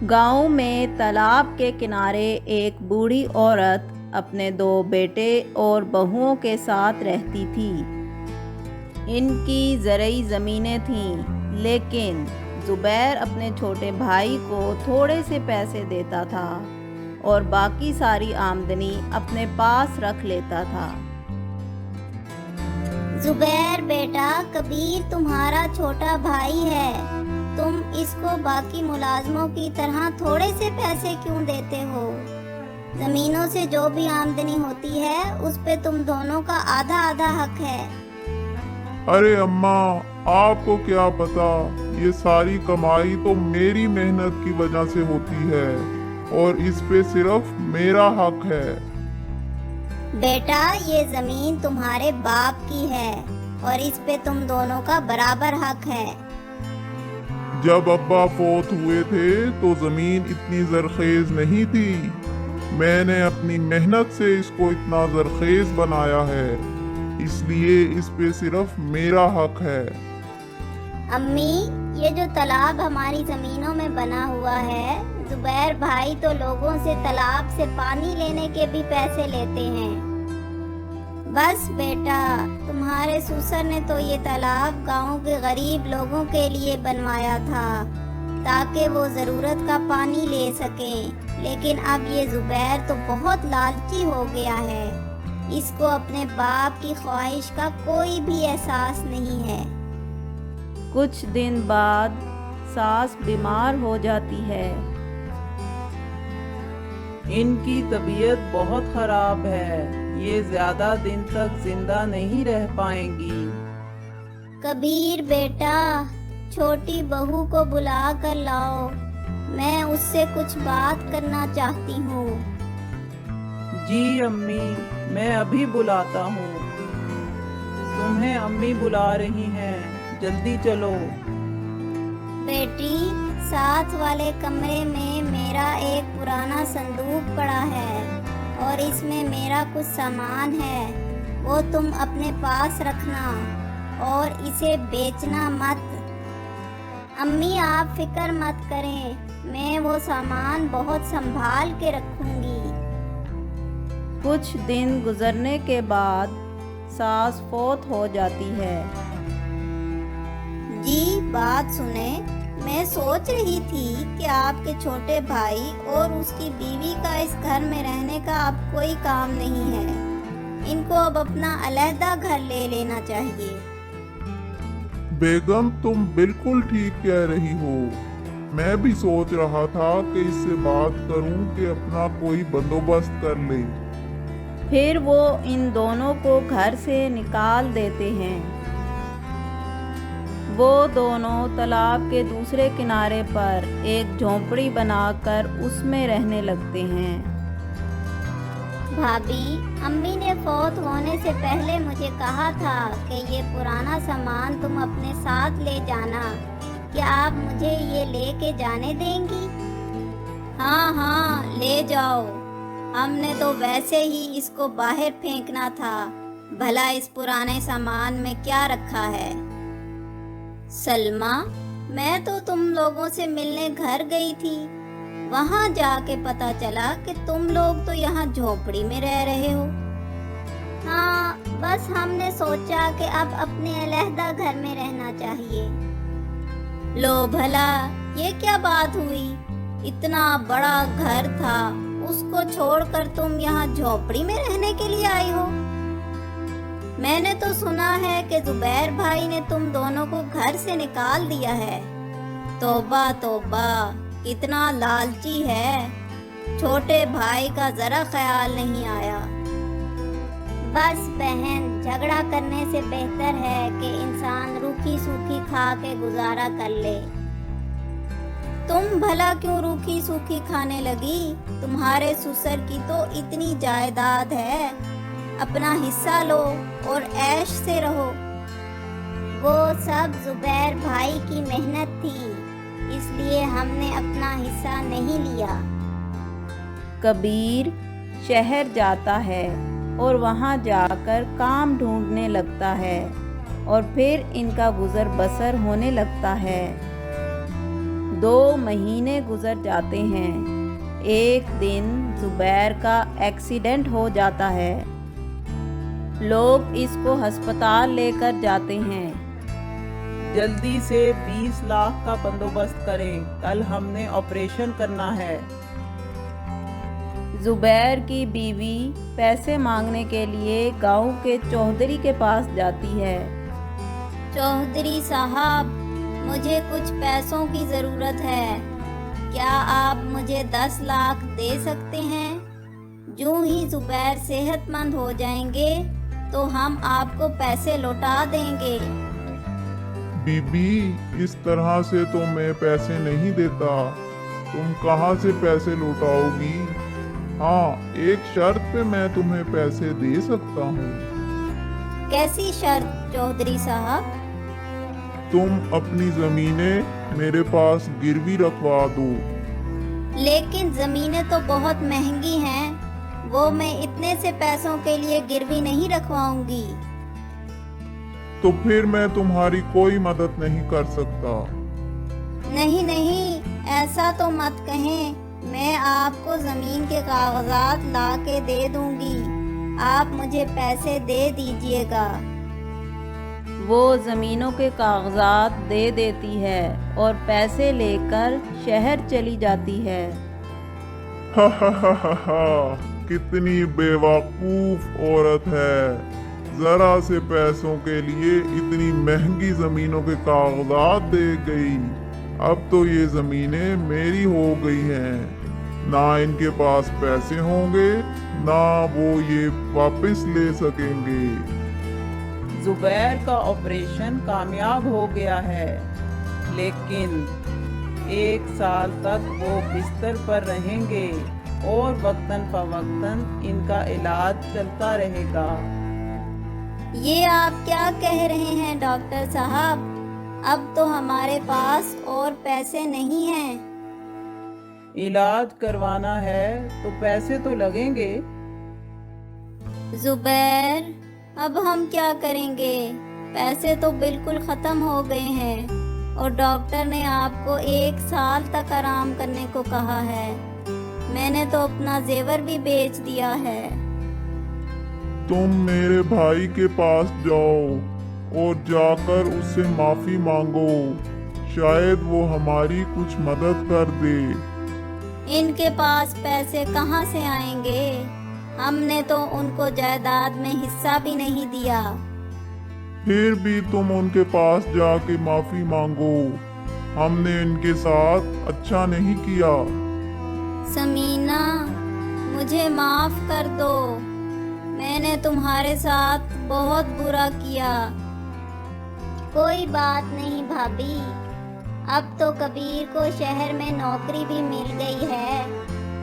गांव में तालाब के किनारे एक बूढ़ी औरत अपने 2 बेटे और बहुओं के साथ रहती थी। इनकी ज़रई ज़मीनें थीं, लेकिन ज़ुबैर अपने छोटे भाई को थोड़े से पैसे देता था और बाकी सारी आमदनी अपने पास रख लेता था। जुबैर बेटा, कबीर तुम्हारा छोटा भाई है, तुम इसको बाकी मुलाजमों की तरह थोड़े से पैसे क्यों देते हो? जमीनों से जो भी आमदनी होती है उस पे तुम दोनों का आधा आधा हक है। अरे अम्मा, आपको क्या पता, ये सारी कमाई तो मेरी मेहनत की वजह से होती है और इस पे सिर्फ मेरा हक है। बेटा, ये जमीन तुम्हारे बाप की है और इस पे तुम दोनों का बराबर हक है। जब अब्बा फौत हुए थे तो जमीन इतनी जरखेज नहीं थी। मैंने अपनी मेहनत से इसको इतना जरखेज बनाया है, इसलिए इस पे सिर्फ मेरा हक है। अम्मी, ये जो तालाब हमारी जमीनों में बना हुआ है, जुबैर भाई तो लोगों से तालाब से पानी लेने के भी पैसे लेते हैं। बस बेटा, तुम्हारे ससुर ने तो ये तालाब गांव के गरीब लोगों के लिए बनवाया था ताकि वो ज़रूरत का पानी ले सकें, लेकिन अब ये जुबैर तो बहुत लालची हो गया है। इसको अपने बाप की ख्वाहिश का कोई भी एहसास नहीं है। कुछ दिन बाद सास बीमार हो जाती है। इनकी तबीयत बहुत खराब है, ये ज्यादा दिन तक जिंदा नहीं रह पाएंगी। कबीर बेटा, छोटी बहू को बुला कर लाओ, मैं उससे कुछ बात करना चाहती हूँ। जी अम्मी, मैं अभी बुलाता हूँ। तुम्हें अम्मी बुला रही हैं, जल्दी चलो। बेटी, साथ वाले कमरे में मेरा एक पुराना संदूक पड़ा है और इसमें मेरा कुछ सामान है, वो तुम अपने पास रखना और इसे बेचना मत। अम्मी, आप फिक्र मत करें, मैं वो सामान बहुत संभाल के रखूंगी। कुछ दिन गुजरने के बाद सास फौत हो जाती है। जी, बात सुने, मैं सोच रही थी कि आपके छोटे भाई और उसकी बीवी का इस घर में रहने का अब कोई काम नहीं है। इनको अब अपना अलहदा घर ले लेना चाहिए। बेगम, तुम बिल्कुल ठीक कह रही हो। मैं भी सोच रहा था कि इससे बात करूं कि अपना कोई बंदोबस्त कर ले। फिर वो इन दोनों को घर से निकाल देते हैं। वो दोनों तालाब के दूसरे किनारे पर एक झोंपड़ी बनाकर उसमें रहने लगते हैं। भाभी, अम्मी ने फौत होने से पहले मुझे कहा था कि ये पुराना सामान तुम अपने साथ ले जाना। क्या आप मुझे ये लेके जाने देंगी? हाँ हाँ, ले जाओ। हमने तो वैसे ही इसको बाहर फेंकना था, भला इस पुराने सामान में क्या रखा है। सलमा, मैं तो तुम लोगों से मिलने घर गई थी, वहाँ जाके पता चला कि तुम लोग तो यहाँ झोपड़ी में रह रहे हो। हाँ, बस हमने सोचा कि अब अपने अलहदा घर में रहना चाहिए। लो भला, ये क्या बात हुई? इतना बड़ा घर था, उसको छोड़कर तुम यहाँ झोपड़ी में रहने के लिए आई हो? मैंने तो सुना है कि जुबैर भाई ने तुम दोनों को घर से निकाल दिया है। तौबा तौबा, कितना लालची है, छोटे भाई का जरा ख्याल नहीं आया। बस बहन, झगड़ा करने से बेहतर है कि इंसान रूखी सूखी खा के गुजारा कर ले। तुम भला क्यों रूखी सूखी खाने लगी? तुम्हारे ससुर की तो इतनी जायदाद है, अपना हिस्सा लो और ऐश से रहो। वो सब जुबैर भाई की मेहनत थी, इसलिए हमने अपना हिस्सा नहीं लिया। कबीर शहर जाता है और वहाँ जाकर काम ढूंढने लगता है और फिर इनका गुजर बसर होने लगता है। 2 महीने गुजर जाते हैं। एक दिन ज़ुबैर का एक्सीडेंट हो जाता है। लोग इसको अस्पताल लेकर जाते हैं। जल्दी से 20 लाख का बंदोबस्त करें, कल हमने ऑपरेशन करना है। ज़ुबैर की बीवी पैसे मांगने के लिए गांव के चौधरी के पास जाती है। चौधरी साहब, मुझे कुछ पैसों की ज़रूरत है। क्या आप मुझे 10 लाख दे सकते हैं? यूं ही ज़ुबैर सेहतमंद हो जाएंगे तो हम आपको पैसे लौटा देंगे। बीबी, इस तरह से तो मैं पैसे नहीं देता। तुम कहाँ से पैसे लौटाओगी? हाँ, एक शर्त पे मैं तुम्हें पैसे दे सकता हूँ। कैसी शर्त चौधरी साहब? तुम अपनी जमीनें मेरे पास गिरवी रखवा दो। लेकिन ज़मीनें तो बहुत महंगी हैं, वो मैं इतने से पैसों के लिए गिरवी नहीं रखवाऊंगी। तो फिर मैं तुम्हारी कोई मदद नहीं कर सकता। नहीं नहीं, ऐसा तो मत कहें। मैं आपको ज़मीन के कागजात ला के दे दूंगी, आप मुझे पैसे दे दीजिएगा। वो ज़मीनों के कागजात दे देती है और पैसे लेकर शहर चली जाती है। हा, कितनी बेवकूफ औरत है। जरा से पैसों के लिए इतनी महंगी जमीनों के कागजात दे गई। अब तो ये जमीनें मेरी हो गई हैं। ना इनके पास पैसे होंगे, ना वो ये वापस ले सकेंगे। ज़ुबैर का ऑपरेशन कामयाब हो गया है, लेकिन 1 साल तक वो बिस्तर पर रहेंगे और वक्तन फवक्तन इनका इलाज चलता रहेगा। ये आप क्या कह रहे हैं डॉक्टर साहब? अब तो हमारे पास और पैसे नहीं हैं। इलाज करवाना है तो पैसे तो लगेंगे। ज़ुबैर, अब हम क्या करेंगे? पैसे तो बिल्कुल ख़त्म हो गए हैं और डॉक्टर ने आपको 1 साल तक आराम करने को कहा है। मैंने तो अपना जेवर भी बेच दिया है। तुम मेरे भाई के पास जाओ और जाकर उससे माफी मांगो। शायद वो हमारी कुछ मदद कर दे। इनके पास पैसे कहाँ से आएंगे? हमने तो उनको जायदाद में हिस्सा भी नहीं दिया। फिर भी तुम उनके पास जाके माफी मांगो। हमने इनके साथ अच्छा नहीं किया। समीना, मुझे माफ कर दो। मैंने तुम्हारे साथ बहुत बुरा किया। कोई बात नहीं भाभी, अब तो कबीर को शहर में नौकरी भी मिल गई है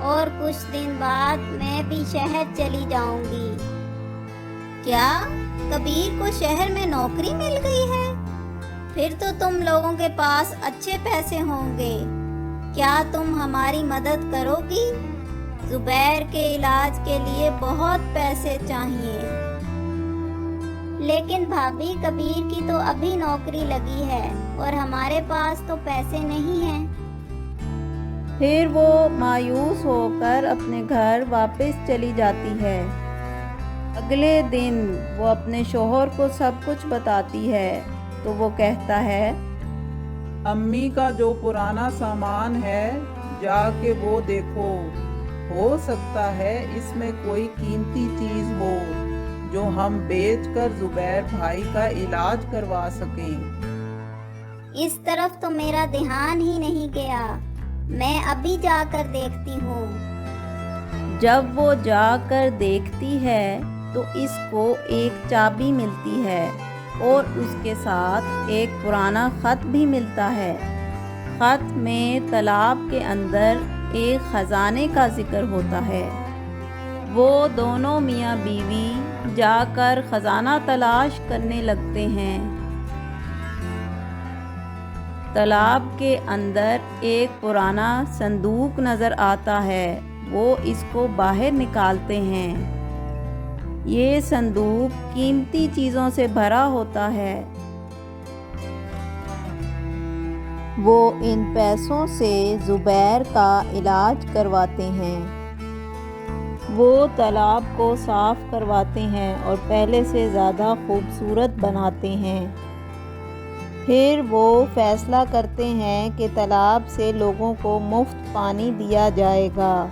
और कुछ दिन बाद मैं भी शहर चली जाऊंगी। क्या कबीर को शहर में नौकरी मिल गई है? फिर तो तुम लोगों के पास अच्छे पैसे होंगे। क्या तुम हमारी मदद करोगी? ज़ुबैर के इलाज के लिए बहुत पैसे चाहिए। लेकिन भाभी, कबीर की तो अभी नौकरी लगी है और हमारे पास तो पैसे नहीं हैं। फिर वो मायूस होकर अपने घर वापस चली जाती है। अगले दिन वो अपने शोहर को सब कुछ बताती है तो वो कहता है, अम्मी का जो पुराना सामान है जाके वो देखो, हो सकता है इसमें कोई कीमती चीज हो जो हम बेचकर ज़ुबैर भाई का इलाज करवा सकें। इस तरफ तो मेरा ध्यान ही नहीं गया। मैं अभी जाकर देखती हूँ। जब वो जाकर देखती है तो इसको एक चाबी मिलती है और उसके साथ एक पुराना ख़त भी मिलता है। ख़त में तालाब के अंदर एक ख़जाने का जिक्र होता है। वो दोनों मियाँ बीवी जाकर ख़जाना तलाश करने लगते हैं। तालाब के अंदर एक पुराना संदूक नज़र आता है। वो इसको बाहर निकालते हैं। ये संदूक कीमती चीज़ों से भरा होता है। وہ ان پیسوں سے زبیر کا علاج کرواتے ہیں۔ وہ تالاب کو صاف کرواتے ہیں اور پہلے سے زیادہ خوبصورت بناتے ہیں۔ پھر وہ فیصلہ کرتے ہیں کہ تالاب سے لوگوں کو مفت پانی دیا جائے گا۔